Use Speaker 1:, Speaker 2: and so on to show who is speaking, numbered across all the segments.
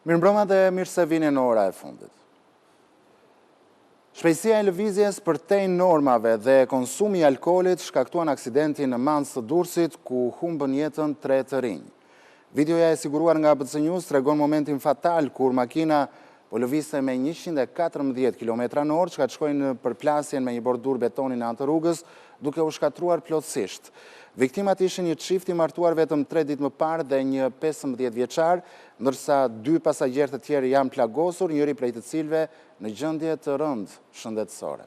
Speaker 1: Mirëmbrëma dhe mirë se vini në ora e fundit. Shpejtësia e lëvizjes përtej normave dhe konsumi i alkoolit shkaktuan aksidentin në Mans të Durrësit ku humbën jetën 3 të rinj. Videoja e siguruar nga ABC News tregon momentin fatal kur makina po lëvizte me 114 km/h që ka shkojnë në përplasjen me një bordur betoni në anë të rrugës, duke u shkatruar plotësisht. Viktimat ishin një çift i martuar vetëm 3 ditë më parë dhe një 15 vjeçar, ndërsa 2 pasagjerë të tjerë janë plagosur, njëri prej të cilëve në gjendje të rëndë shëndetësore.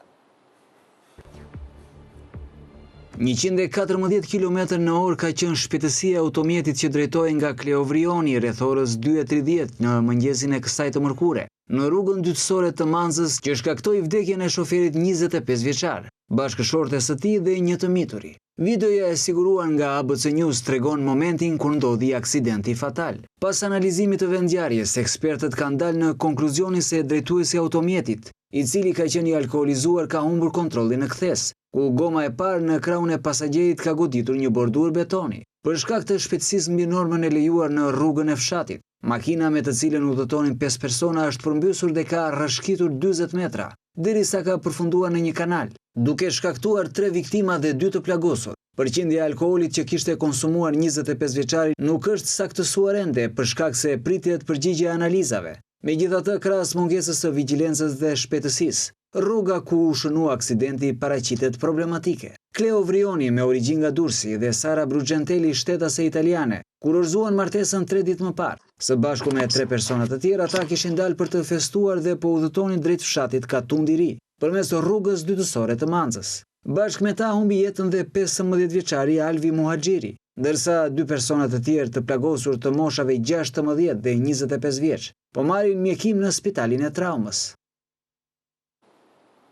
Speaker 2: 114 km/h ka qenë shpejtësia e automjetit që drejtoi nga Kleovrioni rreth orës 2:30 në mëngjesin e kësaj të mërkure, në rrugën dytësore të Mansës, që shkaktoi vdekjen e shoferit 25 vjeçar, bashkëshortes së tij dhe një të mituri. Videoja e siguruar nga ABC News tregon momentin kur ndodhi aksidenti fatal. Pas analizimit të vendngjarjes, ekspertët kanë dalë në konkluzionin se drejtuesi i automjetit, i cili ka qenë i alkoolizuar, ka humbur kontrollin në kthes, ku goma e parë në krahun e pasagjerit ka goditur një bordur betoni. Për shkak të shpejtësisë mbi normën e lejuar në rrugën e fshatit, makina me të cilën udhëtonin 5 persona është përmbysur dhe ka rrashqitur 40 metra, derisa ka përfunduar në një kanal, duke shkaktuar 3 viktima dhe 2 të plagosur. Përqindja e alkoolit që kishte konsumuar 25 vjeçari nuk është saktësuar ende për shkak se pritet përgjigje analizave. Megjithatë, krahas mungesës së vigjilencës dhe shpejtësisë, rruga ku u shënua aksidenti paraqitet problematike. Kleovrioni, me origjinë nga Durrësi, dhe Sara Brugentelli, shtetase italiane, kurorzuan martesën 3 ditë më parë. Së bashku me 3 persona të tjerë, ata kishin dalë për të festuar dhe po udhëtonin drejt fshatit Katundi i Ri, përmes rrugës dytësore të Mansës. Bashkë me ta humbi jetën dhe 15 vjeçari Alvi Muhaxhiri, ndërsa 2 persona të tjerë të plagosur të moshave 16 dhe 25 vjeç, po marrin mjekim në spitalin e traumës.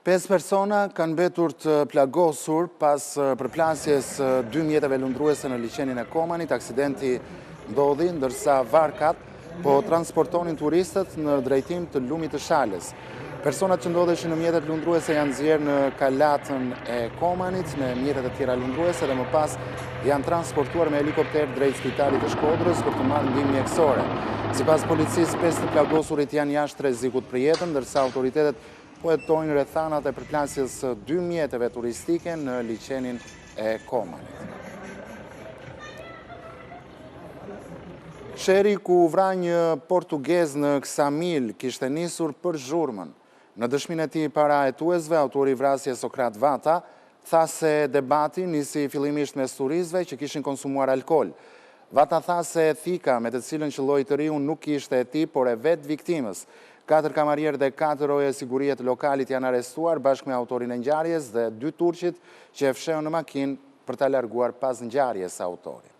Speaker 1: 5 persona kanë mbetur të plagosur pas përplasjes 2 mjeteve lundruese në liçenin e Komanit. Aksidenti ndodhi ndërsa varkat po transportonin turistët në drejtim të lumit të Shalës. Personat që ndodheshin në mjetet lundruese janë nxjerrë në kalatën e Komanit, në mjetet e tjera lundruese dhe më pas janë transportuar me helikopter drejt spitalit të Shkodrës për të marrë ndihmë mjekësore. Sipas policisë, 5 të plagosurit janë jashtë rrezikut për jetën, ndërsa autoritetet po hetojnë rrethanat e përplasjes së 2 mjeteve turistike në liçenin e Komanit. Sheri ku vra një portugez në Ksamil kishte nisur për zhurmën. Në dëshminë e tij para hetuesve, autori i vrasjes Sokrat Vata tha se debati nisi fillimisht mes turistëve që kishin konsumuar alkool. Vata tha se thika me të cilën qelloi të riun nuk ishte e tij, por e vet viktimës. 4 kamarierë dhe 4 roje sigurie të lokalit janë arrestuar bashkë me autorin e ngjarjes dhe 2 turqit që e fshehën në makinë për ta larguar pas ngjarjes së autorit.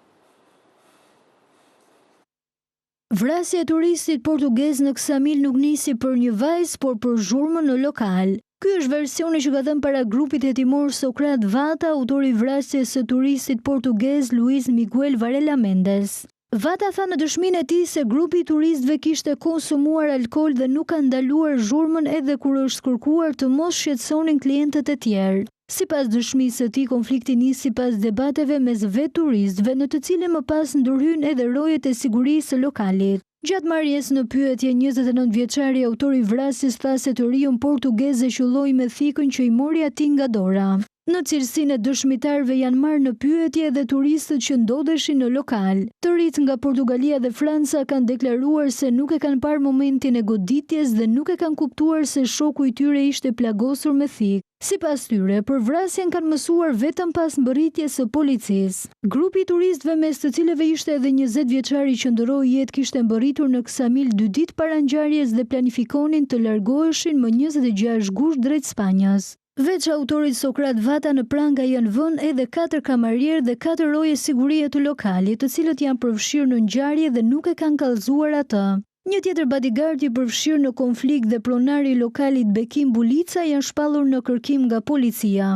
Speaker 3: Vrasja e turistit portugez në Ksamil nuk nisi për një vajzë, por për zhurmën në lokal. Ky është versioni që ka dhënë para grupit hetimor Sokrat Vata, autori i vrasjes së turistit portugez Luis Miguel Varela Mendes. Vata tha në dëshminë e tij se grupi i turistëve kishte konsumuar alkool dhe nuk ka ndaluar zhurmën edhe kur është kërkuar të mos shqetësonin klientët e tjerë. Sipas dëshmisë së tij, konflikti nisi pas debateve mes vet turistëve, në të cilën më pas ndërhyn edhe rojet e sigurisë së lokalit. Gjatë marrjes në pyetje, 29 vjeçari autori i vrasjes tha se të riun portugeze qulloi me thikën që i mori atij nga dora. Në cilësinë e dëshmitarëve janë marrë në pyetje edhe turistët që ndodheshin në lokal. Të rinjt nga Portugalia dhe Franca kanë deklaruar se nuk e kanë parë momentin e goditjes dhe nuk e kanë kuptuar se shoku i tyre ishte plagosur me thikë. Sipas tyre, për vrasjen kanë mësuar vetëm pas mbërritjes së policisë. Grupi i turistëve, mes të cilëve ishte edhe 20 vjeçari që ndroi jetë, kishte mbërritur në Ksamil 2 ditë para ngjarjes dhe planifikonin të largoheshin më 26 gusht drejt Spanjës. Veç autorit Sokrat Vata, në pranga janë vënë edhe 4 kamarierë dhe 4 roje sigurie të lokalit, të cilët janë përfshirë në ngjarje dhe nuk e kanë kallëzuar atë. Një tjetër bodyguard i përfshirë në konflikt dhe pronari i lokalit Bekim Bulica janë shpallur në kërkim nga policia.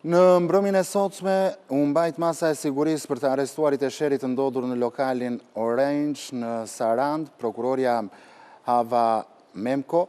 Speaker 1: Në mbrëmjen e sotshme, u mbajt masa e sigurisë për të arrestuarit e sherit të ndodhur në lokalin Orange në Sarand. Prokuroria Hava Memko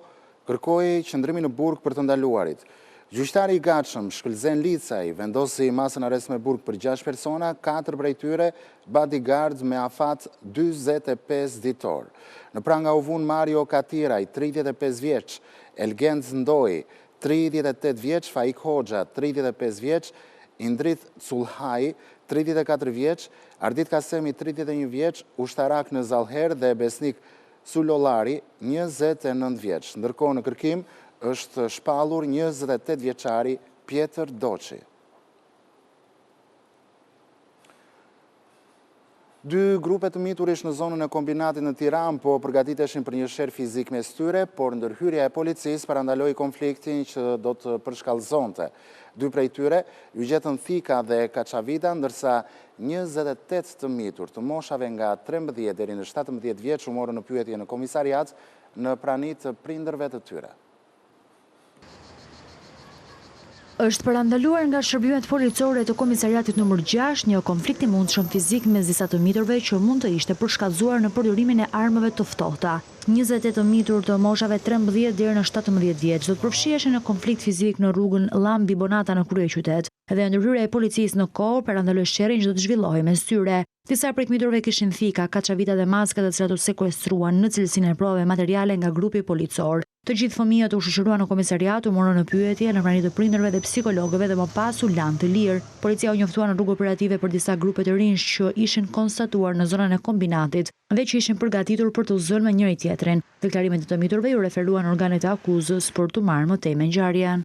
Speaker 1: kërkoi qëndrimin në burg për të ndaluarit. Gjyqtari i gatshëm Shkëlzen Licaj vendosi masën arrest me burg për 6 persona, 4 prej tyre bodyguard me afat 45 ditor. Në pranga u vun Mario Katiraj, 35 vjeç, Elgenz Ndoj, 38 vjeç, Faik Hoxha, 35 vjeç, Indrit Culhaj, 34 vjeç, Ardit Kasemi, 31 vjeç, ushtarak në Zallher dhe besnik Sulolari, 29 vjeç. Ndërkohë në kërkim është shpallur 28 vjeçari Pjetër Doçi. Dy grupe të miturish në zonën e kombinatit në Tiranë po përgatiteshin për një sherr fizik mes tyre, por ndërhyrja e policisë parandaloi konfliktin që do të përshkallëzonte. Dy prej tyre u gjetën Thika dhe Kaçavita, ndërsa 28 të mitur të moshave nga 13 deri në 17 vjeç u morën në pyetje në komisariat në prani të prindërve të tyre.
Speaker 4: Është parandaluar nga shërbimet policore të komisariatit nëmër 6 një konflikt i mundshëm fizik mes disa të miturve që mund të ishte përshkallëzuar në përdorimin e armëve të ftohta. 28 të mitur të moshave 13 deri në 17 vjeç do të përfshiheshin në konflikt fizik në rrugën Llambi Bonata në kryeqytet. Dhe ndërhyrja e policisë në kohë parandaloi sherrin që do të zhvillohej mes tyre. Disa prej miturve kishin Thika, Kaçavita dhe maska të cilat u sekuestruan në cilësinë e provave materiale nga grupi policor. Të gjithë fëmijët u shoqëruan në komisariat, u morën në pyetje në prani të prindërve dhe psikologëve dhe më pas u lanë të lirë. Policia u njoftua në rrugë operative për disa grupe të rinj që ishin konstatuar në zonën e kombinatit dhe që ishin përgatitur për të zënë me njëri tjetrin. Deklarimet e të miturve ju referuan organet e akuzës për të marrë më tej me ngjarjen.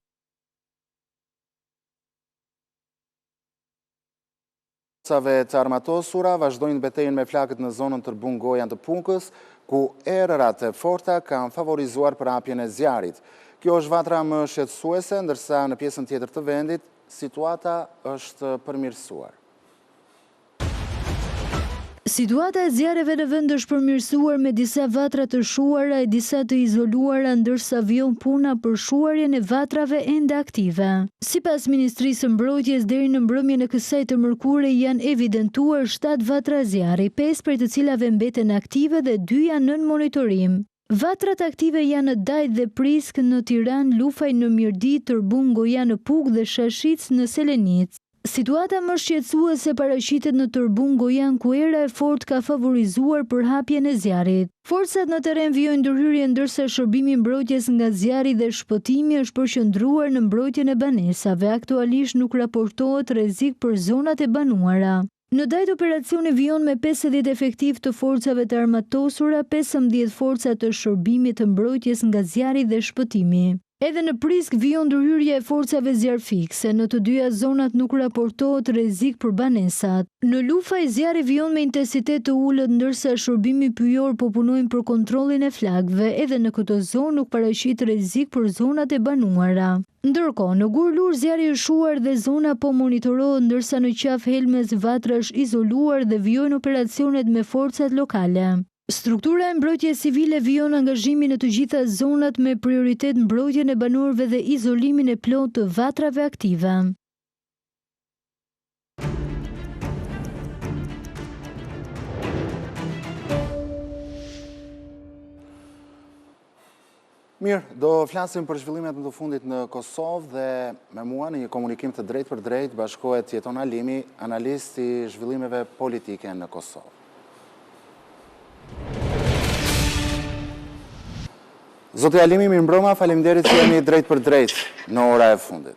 Speaker 1: Forcave të armatosura vazhdojnë betejën me flakët në zonën Tërbun Gojan të Punkës, ku erërat e forta kanë favorizuar për hapjen e zjarit. Kjo është vatra më shqetësuese, ndërsa në pjesën tjetër të vendit, situata është përmirësuar.
Speaker 3: Situata e zjarreve në vend është përmirësuar me disa vatra të shuara e disa të izoluara, ndërsa vijon puna për shuarjen e vatrave ende aktive. Sipas Ministrisë së Mbrojtjes, deri në mbrëmjen e kësaj të mërkure janë evidentuar 7 vatra zjarri, 5 prej të cilave mbeten aktive dhe 2 janë nën monitorim. Vatrat aktive janë në Dajt dhe Prisk në Tiranë, Lufaj në Mjërdi, Tërbun Gojan në Puk dhe Shashic në Selenic. Situata më shqetësuese paraqitet në Tërbun Gojan, ku era e fortë ka favorizuar për hapjen e zjarrit. Forcat në terren vijojnë ndërhyrje, ndërsa shërbimi mbrojtjes nga zjarri dhe shpëtimi është përqendruar në mbrojtjen e banesave. Aktualisht nuk raportohet rrezik për zonat e banuara. Në Dajt operacioni vijon me 50 efektiv të forcave të armatosura, 15 forca të shërbimit të mbrojtjes nga zjarri dhe shpëtimi. Edhe në Prisk vijon ndërhyrje e forcave zjarfikse, në të dyja zonat nuk raportohet rrezik për banesat. Në Lufaj zjarri vijon me intensitet të ulët, ndërsa shërbimi pyjor po punojnë për kontrollin e flakëve, edhe në këtë zonë nuk paraqit rrezik për zonat e banuara. Ndërkohë, në Gurlur zjarri është shuar dhe zona po monitorohet, ndërsa në Qaf Helmes vatra është izoluar dhe vijojnë operacionet me forcat lokale. Struktura e mbrojtjes civile vijon angazhimin në të gjitha zonat me prioritet mbrojtjen e banorëve dhe izolimin e plotë të vatrave aktive.
Speaker 1: Mirë, do flasim për zhvillimet në të fundit në Kosovë dhe me mua në një komunikim të drejt për drejt bashkohet Jeton Alimi, analist i zhvillimeve politike në Kosovë. Zoti Alimi, mirëmbrëma, faleminderit që jemi drejt për drejt në ora e fundit.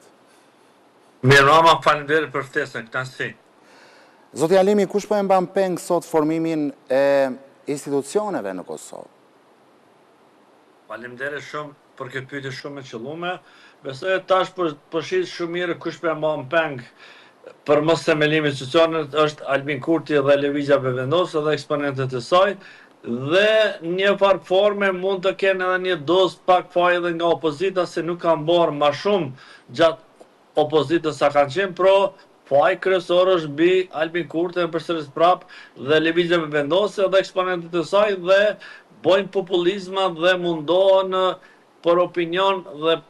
Speaker 5: Mirëmbrëma, faleminderit për ftesën, kënaqësi.
Speaker 1: Zoti Alimi, kush po e mban peng sot formimin e institucioneve në Kosovë?
Speaker 5: Faleminderit shumë për këtë pyetje shumë e qelluar. Besoj tash po shih shumë mirë kush po e mban peng për mos themelimin e institucionit është Albin Kurti dhe Lëvizja Vendosa dhe eksponentët e saj. Dhe një farë forme mund të kenë edhe një dozë pak faj edhe nga opozita, se nuk kanë bërë ma shumë gjatë opozitës sa kanë qenë, pro faj kryesor është bi Albin Kurti përsëris prap dhe Lëvizja Vendosa dhe eksponentët e saj dhe bojnë populizma dhe mundohen për opinion dhe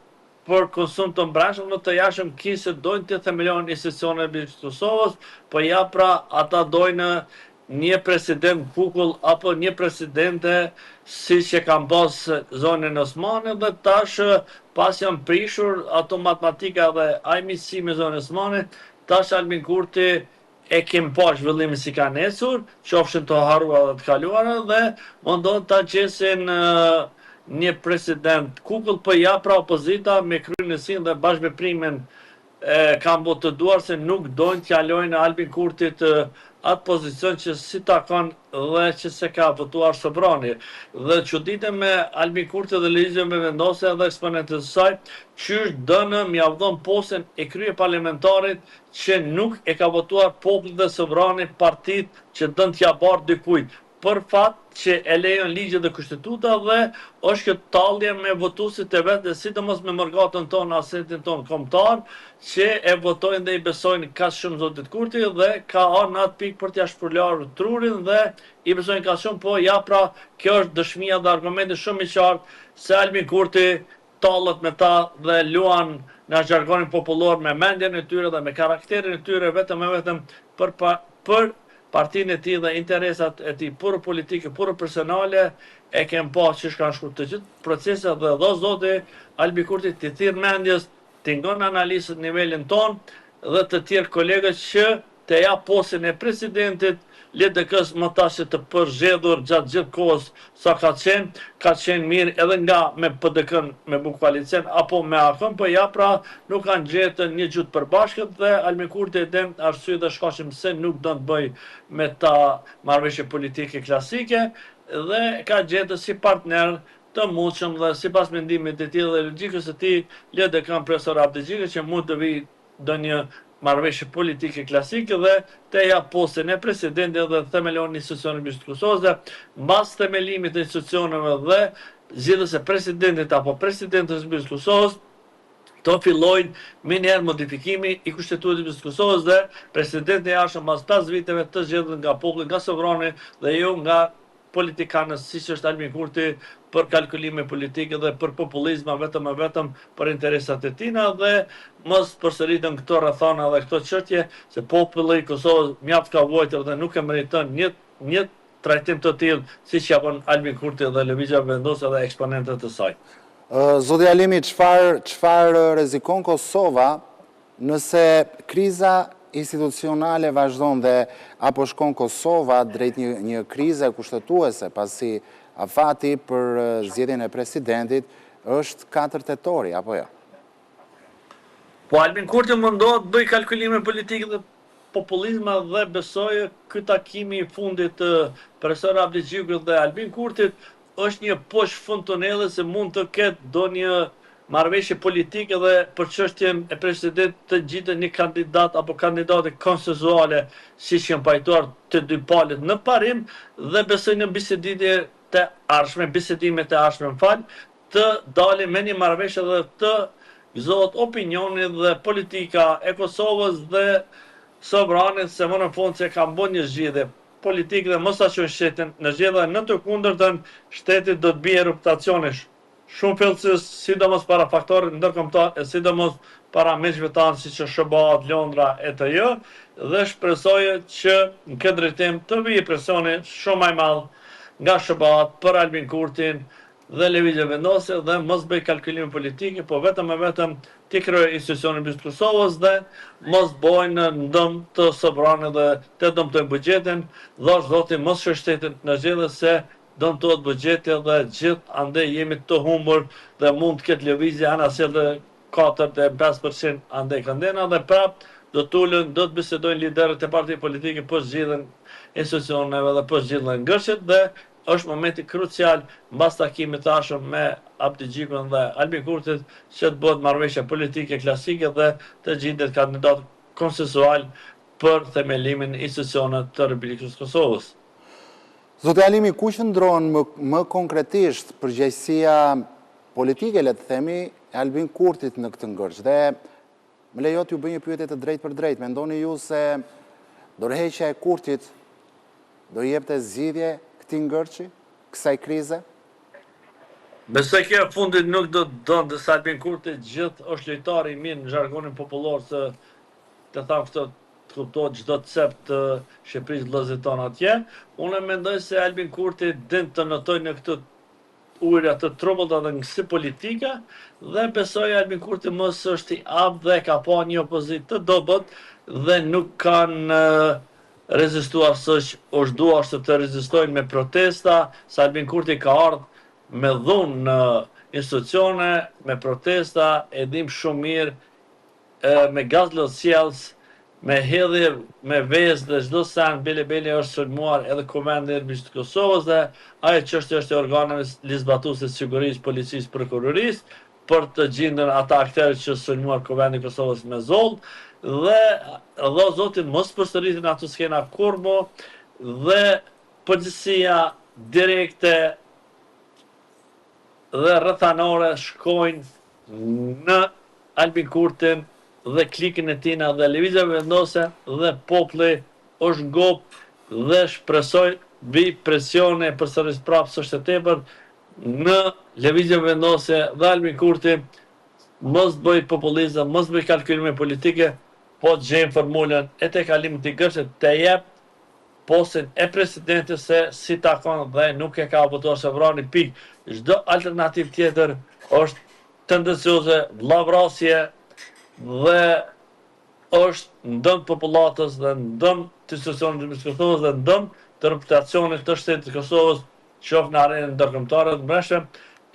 Speaker 5: për konsum të mbrajshëm në të jashëm se dojnë të themelojnë institucionet e Kosovës, po ja pra ata dojnë një president kukull apo një presidente si që kam pas zonën Osmani dhe tash pas janë prishur ato matematika dhe ajmisi me zonën Osmani, tash Albin Kurti e kem pa zhvillimin si ka nesur, qofshin të harua dhe të kaluara dhe mundon ta gjesin një president kukull për ja pra opozita me kryenësinë dhe bashkëveprimin kam të duar se nuk dojnë t'jalojnë Albin Kurtit atë pozicion që si ta kanë dhe që se ka votuar Sobrani. Dhe çuditë me Albin Kurti dhe Lëvizje me vendose dhe eksponentët e saj, qysh dënë mjavdon postën e krye parlamentarit që nuk e ka votuar populli dhe Sobrani partit që dënë t'ja barë dikujt. Për fat që e lejon ligjet dhe kushtetuta dhe është këtë tallje me votuesit e vetë dhe sidomos me mërgatën tonë, asetin tonë kombëtar, që e votojnë dhe i besojnë ka shumë zotit Kurti dhe ka arë në atë pikë për t'ja shpërlarë trurin dhe i besojnë ka shumë, po ja pra kjo është dëshmia dhe argumenti shumë i qartë se Albin Kurti tallet me ta dhe luan në jargonin popullor me mendjen e tyre dhe me karakterin e tyre vetëm e vetëm për partinë e tij dhe interesat e tij puro politike, puro personale, e kem pa që shkanë shku të gjithë proceset dhe do zoti Albin Kurti të thirr mendjes, të ngon analizën nivelin ton dhe të tjerë kolegët që të ja posin e presidentit LDK-s më tash të përzgjedhur gjatë gjithë kohës sa ka qenë mirë edhe nga me PDK-n me Bukoalicen apo me AKN, po ja pra nuk kanë gjetë një gjuhë përbashkët dhe Albin Kurti e dem arsye dhe shkaqim se nuk do të bëj me ta marrëveshje politike klasike dhe ka gjetë si partner të mundshëm dhe sipas mendimit të tij dhe logjikës së tij LDK-n profesor Abdixhika që mund të vijë ndonjë marrëveshje politike klasike dhe të ja postën e presidentit dhe themelon institucionin e Kosovës dhe mbas themelimit të institucioneve dhe zgjedhjes së presidentit apo presidentes së Kosovës të fillojnë minëherë modifikimi i kushtetutit të Kosovës dhe presidenti i jashtëm mbas 5 viteve të zgjedhur nga populli, nga Sovrani dhe jo nga politikanës siç është Albin Kurti për kalkulime politike dhe për populizma vetëm e vetëm për interesat e tina dhe mos përsëritën këto rrethana dhe këto çështje se populli i Kosovës mjaft ka vojtër dhe nuk e meriton një trajtim të tillë siç japon Albin Kurti dhe Lëvizja vendose dhe eksponentët e saj.
Speaker 1: Zoti Alimi, çfarë rrezikon Kosova nëse kriza institucionale vazhdon dhe apo shkon Kosova drejt një krize kushtetuese pasi afati për zgjedhjen e presidentit është 4 tetori, apo jo?
Speaker 5: Po Albin Kurti mundohet bëj kalkulime politike dhe populizma dhe besoj ky takimi i fundit të profesor Abdixhikut dhe Albin Kurtit është një poshtë fund tunelli se mund të ketë ndonjë marrëveshje politike dhe për çështjen e presidentit të gjithë një kandidat apo kandidate konsensuale siç janë pajtuar të dy palët në parim dhe besoj në bisedimet e ardhshme, të dalin me një marrëveshje dhe të gëzohet opinioni dhe politika e Kosovës dhe Sobranit se më në fund se kanë bën një zgjedhje politike dhe mos ta çojnë shtetin në zgjedhje në të kundërtën shteti do të bie eruptacionesh shumë fillësisht, sidomos para faktorit ndërkombëtar, sidomos para miqve tanë siç është SBA, Londra, ETJ, dhe shpresoj që në këtë drejtim të vijë presioni shumë më i madh nga SBA për Albin Kurtin dhe Lëvizje vendose dhe mos bëj kalkulime politike, po vetëm e vetëm t'i krijojë institucionin e Kosovës dhe mos bojnë në dëm të Sobranit dhe të dëmtojnë buxhetin, dhe zoti mos shtetin në zgjedhje se dëmtohet buxheti dhe gjithë andej jemi të humbur dhe mund të ketë lëvizje anasjell dhe 4-5% andej kandena dhe prap do t'ulën, do të bisedojnë liderët e partive politike për zgjidhjen e institucioneve dhe për zgjidhjen e ngërshit dhe është momenti krucial mbas takimit të ardhshëm me Abdixhikun dhe Albin Kurtit që të bëhet marrëveshje politike klasike dhe të gjendet kandidat konsensual për themelimin e institucioneve të Republikës së Kosovës.
Speaker 1: Zoti Alimi, ku qëndron më konkretisht përgjegjësia politike, le të themi, e Albin Kurtit në këtë ngërç? Dhe më lejo t'ju bëj një pyetje të drejtë për drejtë. Mendoni ju se dorëheqja e Kurtit do jepte zgjidhje këtij ngërçi, kësaj krize?
Speaker 5: Besoj kjo fundit nuk do të donte se Albin Kurti gjithë është lojtari i mirë në zhargonin popullor se të tham këtë të kuptohet çdo cep të Shqipërisë vëllezërit tonë atje. Unë mendoj se Albin Kurti din të notoj në këtë ujra të trombullta dhe ngësi politike dhe besoj Albin Kurti mos është i abd dhe ka pa një opozitë të dobët dhe nuk kanë rezistuar sëq është duar se të rezistojnë me protesta, sa Albin Kurti ka ardhë me dhunë në institucione, me protesta, e dim shumë mirë, me gaz lotësjellës, me hedhje, me vezë dhe çdo sen bile është sulmuar edhe Komendi i Serbisë të Kosovës dhe ajo çështje është e organeve ligjzbatuese të sigurisë, policisë, prokurorisë për të gjendën ata aktorë që sulmuar Komendi i Kosovës me zoll dhe Allah Zotin mos përsëritin ato skena kurmo dhe përgjithësia direkte dhe rrethanore shkojnë në Albin Kurtin dhe klikën e tina dhe lëvizja vendose dhe populli është ngop dhe shpresoj vi presione përsëris prapë s'është e tepër në lëvizje vendose dhe Albin Kurti mos bëj populizëm, mos bëj kalkulime politike, po të gjejmë formulën e te kalimit të gërshit të jep postin e presidentit se si takon dhe nuk e ka votuar Sovrani pikë. Çdo alternativë tjetër është tendencioze, vllavrasje dhe është ndëm popullatës dhe ndëm të institucionit të Kosovës dhe ndëm të reputacionit të shtetit të Kosovës, qoftë në arenën ndërkombëtare të mbrojtshme.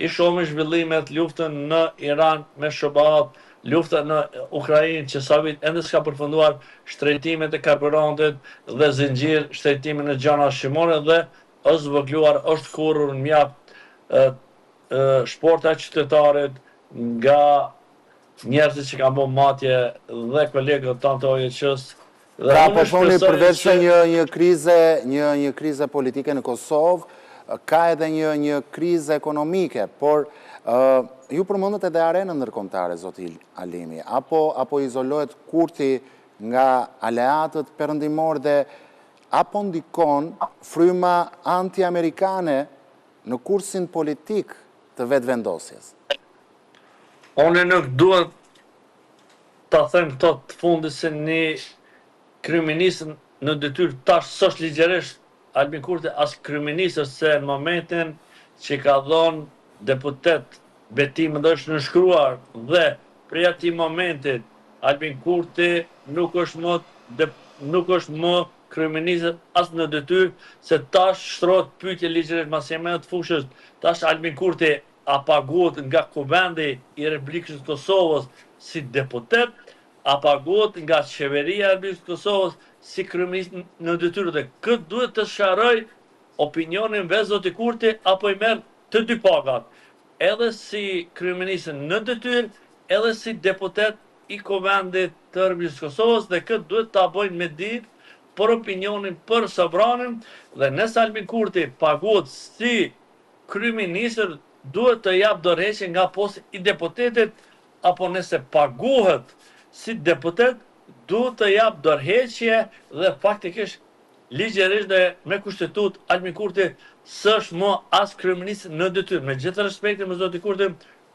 Speaker 5: I shohim zhvillimet, luftën në Iran me shobat, luftën në Ukrainë që sa vit ende s'ka përfunduar, shtrejtimet e karburantit dhe zinxhir shtrejtimin e gjana shimore dhe është zvogluar, është kurrur në mjaft shporta qytetarit nga njerëzit që kanë bërë matje dhe kolegët tanë të OJQ-s.
Speaker 1: Pra po thoni përveç se një krize politike në Kosovë, ka edhe një krize ekonomike, por ju përmendet edhe arenën ndërkombëtare, zoti Alimi, apo izolohet Kurti nga aleatët perëndimor dhe apo ndikon fryma anti-amerikane në kursin politik të vetëvendosjes?
Speaker 5: Unë nuk duhet ta them këto të fundit se një kryeministë në detyrë tash s'është ligjërisht Albin Kurti as kryeministë se në momentin që ka dhënë deputet betimin dhe është nënshkruar dhe prej atij momentit Albin Kurti nuk është më kryeministë as në detyrë se tash shtrohet pyetje ligjërisht mas të fushës. Tash Albin Kurti a paguhet nga Kuvendi i Republikës së Kosovës si deputet, a paguhet nga qeveria e Republikës së Kosovës si kryeminist në detyrë dhe këtë duhet të sqaroj opinionin vetë zoti Kurti apo i merr të dy pagat, edhe si kryeminist në detyrë, edhe si deputet i Kuvendit të Republikës së Kosovës dhe këtë duhet ta bëjnë me ditë për opinionin për Sobranin dhe nëse Albin Kurti paguhet si kryeminist duhet të jap dorëheqje nga posti i deputetit apo nëse paguhet si deputet duhet të jap dorëheqje dhe faktikisht ligjërisht dhe me kushtetutë Albin Kurti s'është më as kryeminist në detyrë. Me gjithë respektin me zotin Kurti,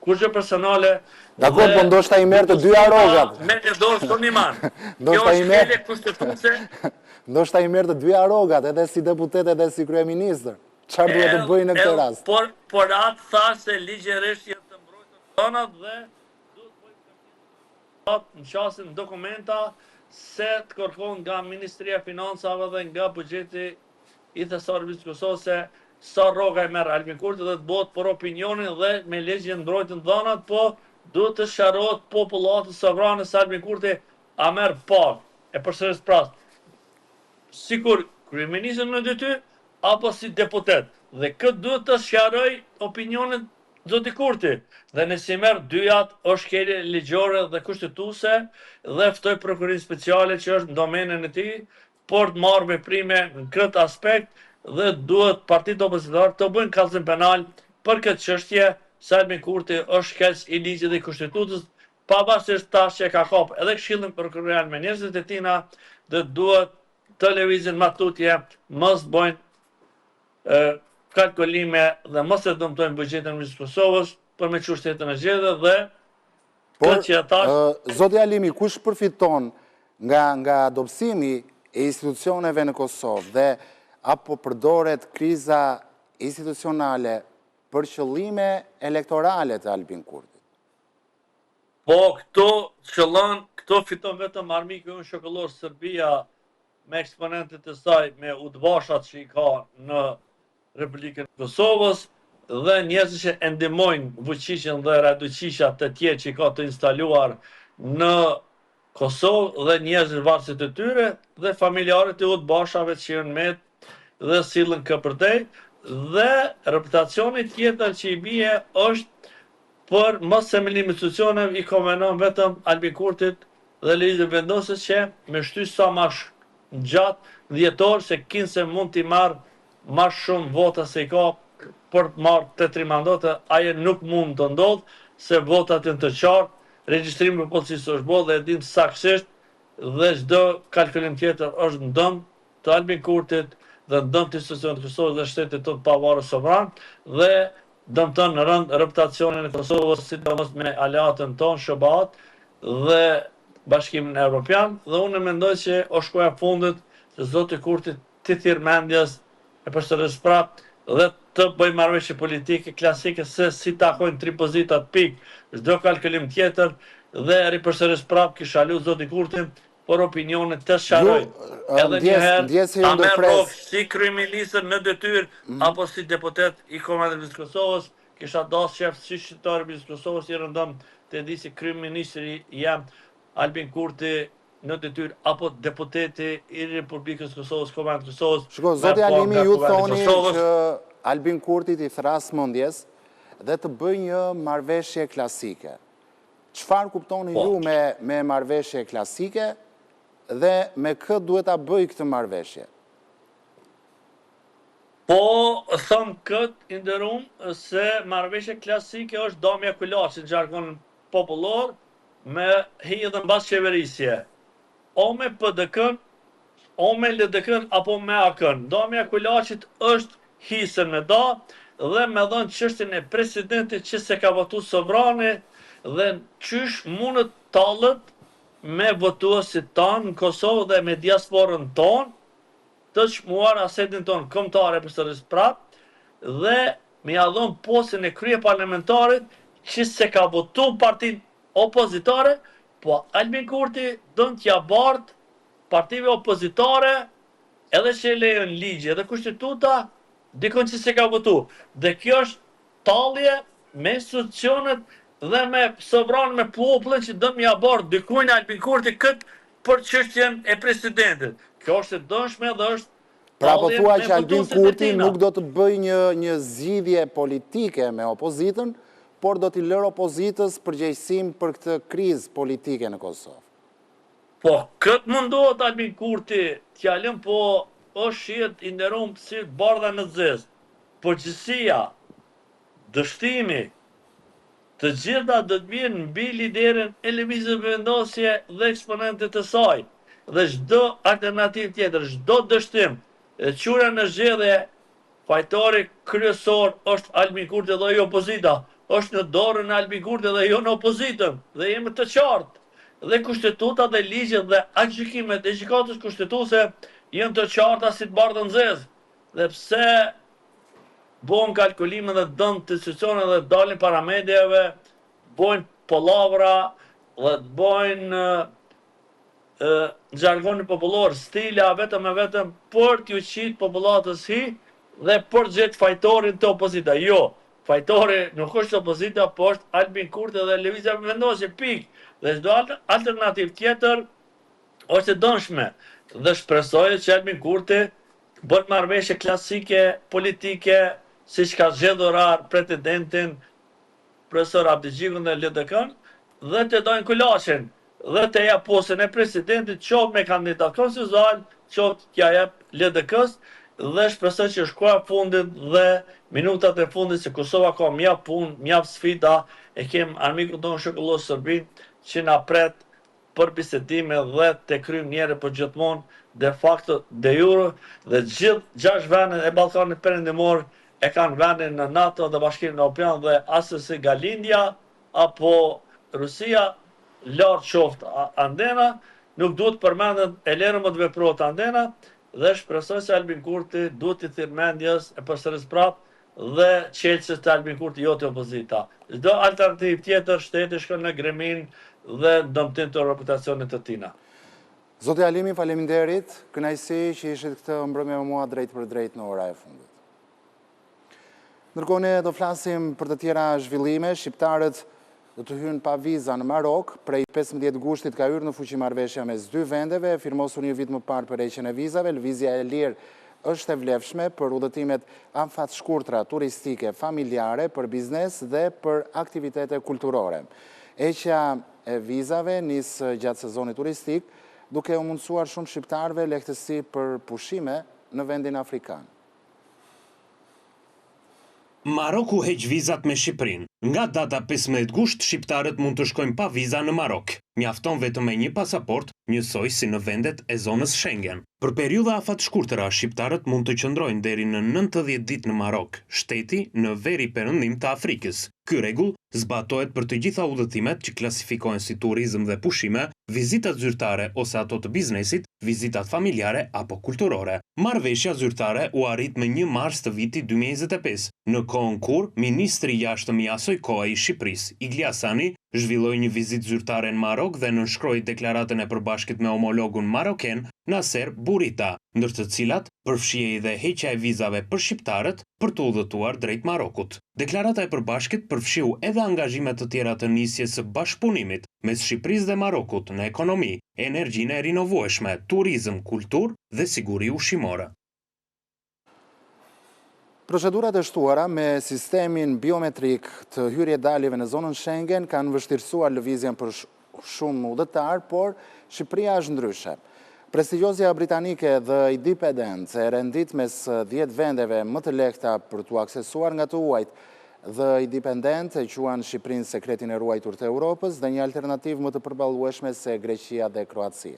Speaker 5: kurrë personale.
Speaker 1: Dakor, po ndoshta i merr të dy arogat.
Speaker 5: Me të dorë Suniman. Kjo është fjalë kushtetuese.
Speaker 1: Ndoshta i merr të dy arogat, edhe si deputet edhe si kryeminist. Çfarë duhet të bëjë në këtë rast?
Speaker 5: Por atë tha se ligjërisht janë të mbrojtur zonat dhe duhet bëjmë në qasën dokumenta se të kërkon nga Ministria e Financave dhe nga buxheti i thesarisë të Kosovës se sa rroga e merr Albin Kurti dhe të bëhet për opinionin dhe me ligj mbrojtën zonat, po duhet të sqarohet popullatës sovrane se Albin Kurti a merr pagë e përsëris prast. Sikur kryeministri në detyrë apo si deputet. Dhe këtë duhet të sqaroj opinionin zoti Kurti. Dhe nëse merr dyjat është keqje ligjore dhe kushtetuese dhe ftoj prokurorin speciale që është në domenën e tij por të marrë veprime në këtë aspekt dhe duhet partitë opozitare të bëjnë kallëzim penal për këtë çështje se Albin Kurti është keq i ligjit dhe kushtetutës pavarësisht tash që ka kap edhe Këshillin Prokurorial me njerëzit e tina dhe duhet televizin matutje mos bëjnë kalkulime dhe mos e dëmtojnë buxhetin e Kosovës për me çu shtetën e gjedhë dhe
Speaker 1: por zoti Alimi, kush përfiton nga dobësimi e institucioneve në Kosovë dhe apo përdoret kriza institucionale për qëllime elektorale të Albin Kurti?
Speaker 5: Po, këto fiton vetëm armiku unë shokollor Serbia me eksponentet e saj, me udhvashat që i ka në Republikën e Kosovës dhe njerëzit që e ndihmojnë Vučićin dhe Radučićat të tjerë që i ka të instaluar në Kosovë dhe njerëzit varësit e tyre dhe familjarët e udhvashave që janë met dhe sillen këpërdej dhe reputacioni tjetër që i bie është për mos themelim institucioneve i konvenon vetëm Albin Kurtit dhe Lëvizje Vendosës që me shty sa më gjatë dhjetor se kinse mund t'i marrë më shumë vota se i ka për të marrë të 3 mandate, aje nuk mund të ndodhë se votat janë të qartë, regjistrimi policisë është bërë dhe e dim saktësisht dhe çdo kalkulim tjetër është ndëm të Albin Kurtit dhe ndëm të institucionit të Kosovës dhe shtetit të pavarur sovran dhe dëmton në rënd reputacionin e Kosovës, sidomos me aleatën tonë, SBA dhe Bashkimin Evropian, dhe unë mendoj që o shkoja fundit se zoti Kurti të thirr mendjes e përsëris prap dhe të bëj marrëveshje politike klasike se si takojnë 3 pozitat pik, çdo kalkulim tjetër dhe ripërsëris prap kisha lutur zoti Kurtin por opinionet të sharoj. Edhe njëherë, a merr rrok si kryeministër në detyrë, apo si deputet i Kombëtarit të Kosovës, kisha dasë shef si shqiptari i Kosovës i rëndëm të di si kryeministri jam Albin Kurti në detyrë, apo deputeti i Republikës Kosovës, Kombëtarit të Kosovës.
Speaker 1: Shiko, zoti Alimi, ju thoni që Albin Kurti t'i thras mendjes dhe të bëj një marrëveshje klasike. Çfarë kuptoni ju me marrëveshje klasike? Dhe me këtë duhet ta bëj këtë marrëveshje?
Speaker 5: Po, thëm këtë nderum se marrëveshje klasike është damja kulaçi në jargon popullor me hidhën mbas qeverisje. O me PDK-n, o me LDK-n apo me AK-n. Damja kulaçit është hisën me da dhe me dhënë çështjen e presidentit që se ka votu sovrani dhe qysh mundet tallët me votuesit tanë në Kosovë dhe me diasporën tonë, të çmuar asetin tonë kombëtare përsëris prap, dhe me ja dhënë postën e krye parlamentarit që se ka votu partinë opozitare, po Albin Kurti dënë t'ja bardh partive opozitare edhe që e lejon ligji edhe kushtetuta, dikon që se ka votu. Dhe kjo është tallje me institucionet dhe me sovran me popullin që dëmë ja bardh dikujnë Albin Kurti këtë për çështjen e presidentit. Kjo është e dënshme dhe është
Speaker 1: pra po thua që Albin Kurti nuk do të bëj një zgjidhje politike me opozitën, por do t'i lërë opozitës përgjegjësim për këtë krizë politike në Kosovë.
Speaker 5: Po, këtë mundohet Albin Kurti t'ja lëm, po është shihet i nderuar si bardha në zezë. Përgjegjësia, dështimi, të gjitha do të vinë mbi liderin e Lëvizjes Vendosje dhe eksponentet të saj. Dhe çdo alternativë tjetër, çdo dështim, qura në zgjedhje, fajtori kryesor është Albin Kurti dhe jo opozita. Është në dorën e Albin Kurti dhe jo në opozitën. Dhe jemi të qartë. Dhe kushtetuta dhe ligjet dhe aktgjykimet e gjykatës kushtetuese janë të qarta si të bardhën zezë. Dhe pse bojnë kalkulime dhe dëmë të institucionet dhe dalin para medjave, bojnë palavra dhe bojnë jargoni popullor, stila vetëm e vetëm për t'ju qitë popullatës hi dhe për gjithë fajtorin të opozita. Jo, fajtori nuk është opozita, po është Albin Kurti dhe Lëvizja Vendosje, pik. Dhe çdo alternativë tjetër është e dënshme. Dhe shpresoj që Albin Kurti bën marrëveshje klasike, politike, si që ka zgjedhur pretendentin profesor Abdigjigun dhe LDK-n, dhe të dojnë kulaçin, dhe të jep postën e presidentit, qoftë me kandidat konsensual, qoftë t'ja jep LDK-s, dhe shpresoj që shkoja fundit dhe minutat e fundit se Kosova ka mjaft punë, mjaft sfida, e kem armikun tonë shokollor Serbin që na pret për bisedime dhe të kryjmë njerë për gjithmonë, de facto, de jure, dhe gjithë 6 vende e Ballkanit Perëndimor e kanë vendin në NATO dhe Bashkimin Evropian dhe asësi Galindja apo Rusia, lartë qoftë andena, nuk duhet përmendet e lërë më të veprohet andena, dhe shpresoj se Albin Kurti duhet të thirë mendjes e përsëris prapë dhe qelësës të Albin Kurti jo të opozita. Çdo alternativë tjetër shteti shkon në gremin dhe dëmtim të reputacionit të tina.
Speaker 1: Zoti Alimi, faleminderit, kënaqësi që ishit këtë mbrëmje me mua drejt për drejt në ora e fundit. Ndërkohë ne do flasim për të tjera zhvillime. Shqiptarët do të hynë pa viza në Marok. Prej 15 gushtit ka hyrë në fuqimarrëveshja mes dy vendeve, firmosur një vit më parë për heqjen e vizave. Lëvizja e lirë është e vlefshme për udhëtimet afat-shkurtra turistike, familjare, për biznes dhe për aktivitete kulturore. Heqja e vizave nis gjatë sezonit turistik, duke u mundësuar shumë shqiptarëve lehtësi për pushime në vendin afrikan.
Speaker 6: Maroku heq vizat me Shqipërinë. Nga data 15 gusht, shqiptarët mund të shkojnë pa viza në Marok. Mjafton vetëm me një pasaport, njësoj si në vendet e zonës Schengen. Për periudha afat shkurtëra, shqiptarët mund të qëndrojnë deri në 90 ditë në Marok, shteti në veri perëndim të Afrikës. Ky rregull zbatohet për të gjitha udhëtimet që klasifikohen si turizëm dhe pushime, vizitat zyrtare ose ato të biznesit, vizitat familjare apo kulturore. Marrëveshja zyrtare u arrit me 1 mars të vitit 2025, në kohën kur ministri i jashtëm i asoj kohe i Shqipërisë, Igli Hasani, zhvilloi një vizitë zyrtare në Marok dhe nënshkroi deklaratën e përbashkët me homologun maroken Naser Burita, ndër të cilat përfshihej dhe heqja e vizave për shqiptarët për të udhëtuar drejt Marokut. Deklarata e përbashkët përfshiu edhe angazhime të tjera të nisjes së bashkëpunimit mes Shqipërisë dhe Marokut në ekonomi, energjinë e rinovueshme, turizëm, kulturë dhe siguri ushqimore.
Speaker 1: Procedurat e shtuara me sistemin biometrik të hyrje-daljeve në zonën Schengen kanë vështirësuar lëvizjen për shumë udhëtar, por Shqipëria është ndryshe. Prestigjozja britanike The Independent e rendit mes 10 vendeve më të lehta për t'u aksesuar nga të huajt. The Independent e quan Shqipërinë sekretin e ruajtur të Europës dhe një alternativë më të përballueshme se Greqia dhe Kroacia.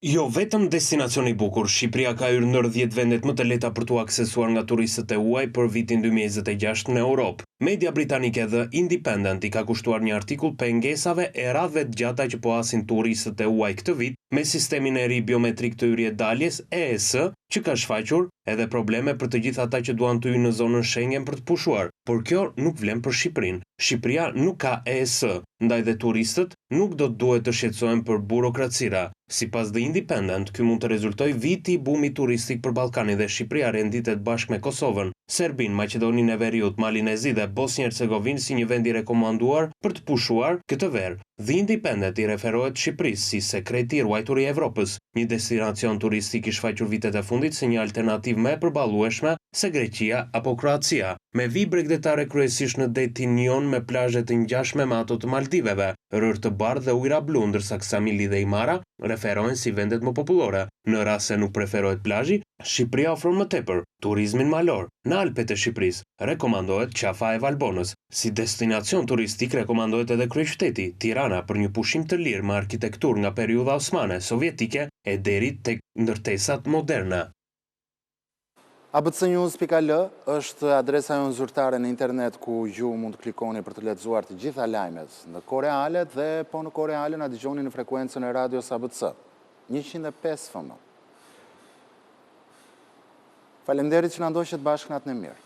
Speaker 6: Jo vetëm destinacioni i bukur, Shqipëria ka hyrë ndër 10 vendet më të lehta për t'u aksesuar nga turistët e huaj për vitin 2026 në Europë. Media britanike The Independent i ka kushtuar një artikull pengesave e radhëve të gjata që po hasin turistët e huaj këtë vit me sistemin e ri biometrik të hyrje-daljes EES, që ka shfaqur edhe probleme për të gjithë ata që duan të hyjnë në zonën Schengen për të pushuar, por kjo nuk vlen për Shqipërinë. Shqipëria nuk ka EES, ndaj dhe turistët nuk do të duhet të shqetësohen për burokracira. Sipas The Independent, ky mund të rezultojë viti i bumit turistik për Ballkanin dhe Shqipëria renditet bashkë me Kosovën, Serbinë, Maqedoninë e Veriut, Malinezi dhe Bosnjë-Hercegovinë si një vend i rekomanduar për të pushuar këtë verë. The Independent i referohet Shqipërisë si sekreti i ruajtur i Evropës, një destinacion turistik i shfaqur vitet e fundit si një alternativë më e përballueshme se Greqia apo Kroacia, me vi bregdetare kryesisht në detin Ion me plazhe të ngjashme me ato të Maldiveve, rërë të bardhë dhe ujëra blu, ndërsa Ksamili dhe Imara referohen si vendet më popullore. Në rast se nuk preferohet plazhi, Shqipëria ofron më tepër turizmin malor. Në Alpet e Shqipërisë rekomandohet qafa e Valbonës. Si destinacion turistik rekomandohet edhe kryeqyteti Tirana për një pushim të lirë me arkitekturë nga periudha osmane, sovjetike e deri tek ndërtesat moderne.
Speaker 1: abcnews.al është adresa jonë zyrtare në internet ku ju mund të klikoni për të lexuar të gjitha lajmet në kohë reale dhe po në kohë reale na dëgjoni në frekuencën e radios ABC 105 FM. Faleminderit që na ndoqët bashkë natën e mirë.